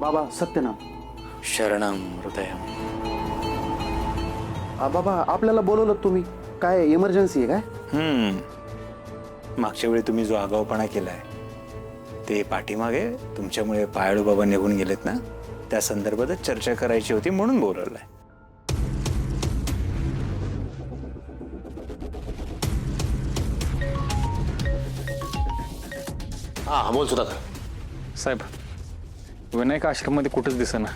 बाबा सत्यनाम. शरणम हृदयम. बाबा आपल्याला बोलवलं तुम्ही, काय इमर्जन्सी आहे काय? मागच्या वेळी तुम्ही जो आगाऊपणा केलाय ते पाठीमागे तुमच्यामुळे पायाळू बाबा निघून गेलेत ना, त्या संदर्भातच चर्चा करायची होती म्हणून बोलवलंय. हा बोल सुद्धा साहेब, विनायक आश्रममध्ये कुठंच दिसेना.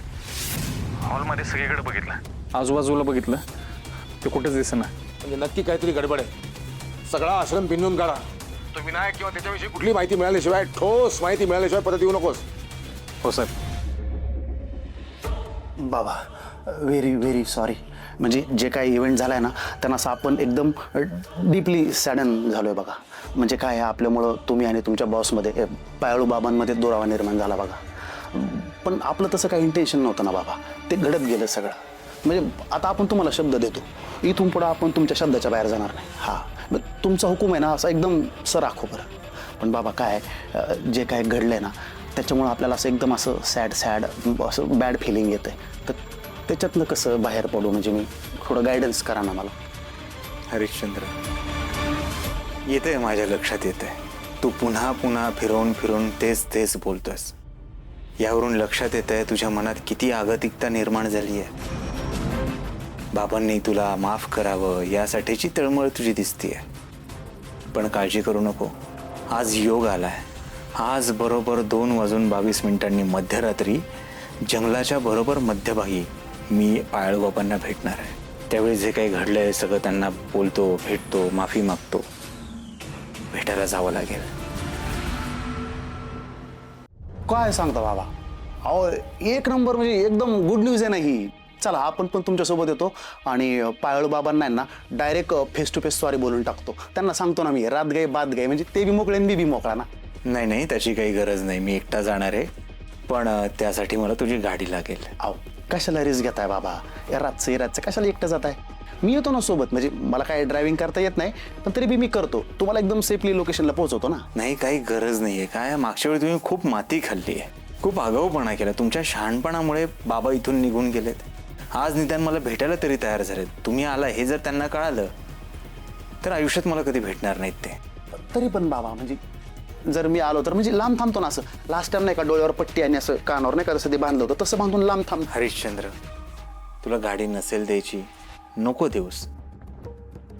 हॉलमध्ये सगळीकडे बघितलं, आजूबाजूला बघितलं, ते कुठंच दिसेना. म्हणजे नक्की काहीतरी गडबड आहे. सगळा आश्रम पिंजून काढा. तो विनायक किंवा त्याच्याविषयी कुठली माहिती मिळाल्याशिवाय, ठोस माहिती मिळाल्याशिवाय परत येऊ नकोस. हो साहेब. बाबा व्हेरी व्हेरी सॉरी. म्हणजे जे काही इव्हेंट झालाय ना, त्यांना असं आपण एकदम डीपली सॅडन झालोय बघा. म्हणजे काय आहे, आपल्यामुळं तुम्ही आणि तुमच्या बॉसमध्ये, पायाळू बाबांमध्ये दुरावा निर्माण झाला बघा. पण आपलं तसं काही इंटेन्शन नव्हतं ना बाबा, ते घडत गेलं सगळं. म्हणजे आता आपण तुम्हाला शब्द देतो, इथून पुढं आपण तुमच्या शब्दाच्या बाहेर जाणार नाही. हा तुमचा हुकूम आहे ना, असा एकदम सर राखो बरं. पण बाबा काय जे काय घडलंय ना, त्याच्यामुळं आपल्याला असं एकदम असं सॅड असं बॅड फिलिंग येतं आहे. तर त्याच्यातनं कसं बाहेर पडू, म्हणजे मी थोडं गायडन्स करा ना मला. हरिश्चंद्र, येतंय माझ्या लक्षात येतंय, तू पुन्हा पुन्हा फिरवून फिरून तेच तेच बोलतोयस. यावरून लक्षात येतंय तुझ्या मनात किती आगतिकता निर्माण झाली आहे. बाबांनी तुला माफ करावं यासाठीची तळमळ तुझी दिसतीये. पण काळजी करू नको, आज योग आलाय. आज बरोबर 2:22 मध्यरात्री जंगलाच्या बरोबर मध्यभागी मी पायाळू बाबांना भेटणार आहे. त्यावेळी जे काही घडलंय सगळं त्यांना बोलतो, भेटतो, माफी मागतो. भेटायला जावं लागेल. काय सांगता बाबा? अहो एक नंबर, म्हणजे एकदम गुड न्यूज आहे ना ही. चला आपण पण तुमच्यासोबत येतो आणि पायाळू बाबांना ना direct face to face sorry बोलून टाकतो. त्यांना सांगतो ना मी, रात गए बात गए, म्हणजे ते बी मोकळे आणि मी बी मोकळा ना. नाही नाही, त्याची काही गरज नाही. मी एकटा जाणार आहे, पण त्यासाठी मला तुझी गाडी लागेल. अहो कशाला रिस्क घेताय बाबा? या रातचं कशाला एकटं जात आहे? मी येतो ना सोबत. म्हणजे मला काय ड्रायव्हिंग करता येत नाही, पण तरी बी मी करतो. तुम्हाला एकदम सेफली लोकेशनला पोहोचवतो ना. नाही, काही गरज नाही आहे. काय मागच्या वेळी तुम्ही खूप माती खाल्ली आहे, खूप आगाऊपणा केला. तुमच्या शहाणपणामुळे बाबा इथून निघून गेलेत. आज निदान मला भेटायला तरी तयार झालेत. तुम्ही आला हे जर त्यांना कळालं तर आयुष्यात मला कधी भेटणार नाहीत ते. तरी पण बाबा, म्हणजे जर मी आलो तर म्हणजे लांब थांबतो ना. असं लास्ट टाइम नाही का, डोळ्यावर पट्टी आणि असं कानावर नाही का तसं ते बांधलं होतं, तसं बांधून लांब थांब. हरिश्चंद्र, तुला गाडी नसेल द्यायची, नको देऊस,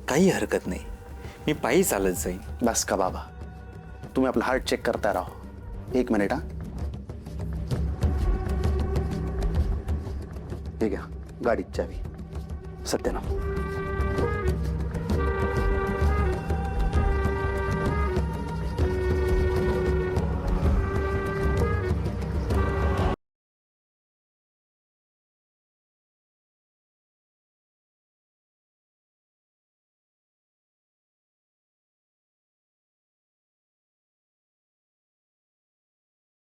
काही हरकत नाही. मी पायी चालत जाईन. बस का बाबा, तुम्ही आपलं हार्ट चेक करता राहो. 1 मिनिट हा. ठीक आहे, गाडीची चावी. सत्यनाम.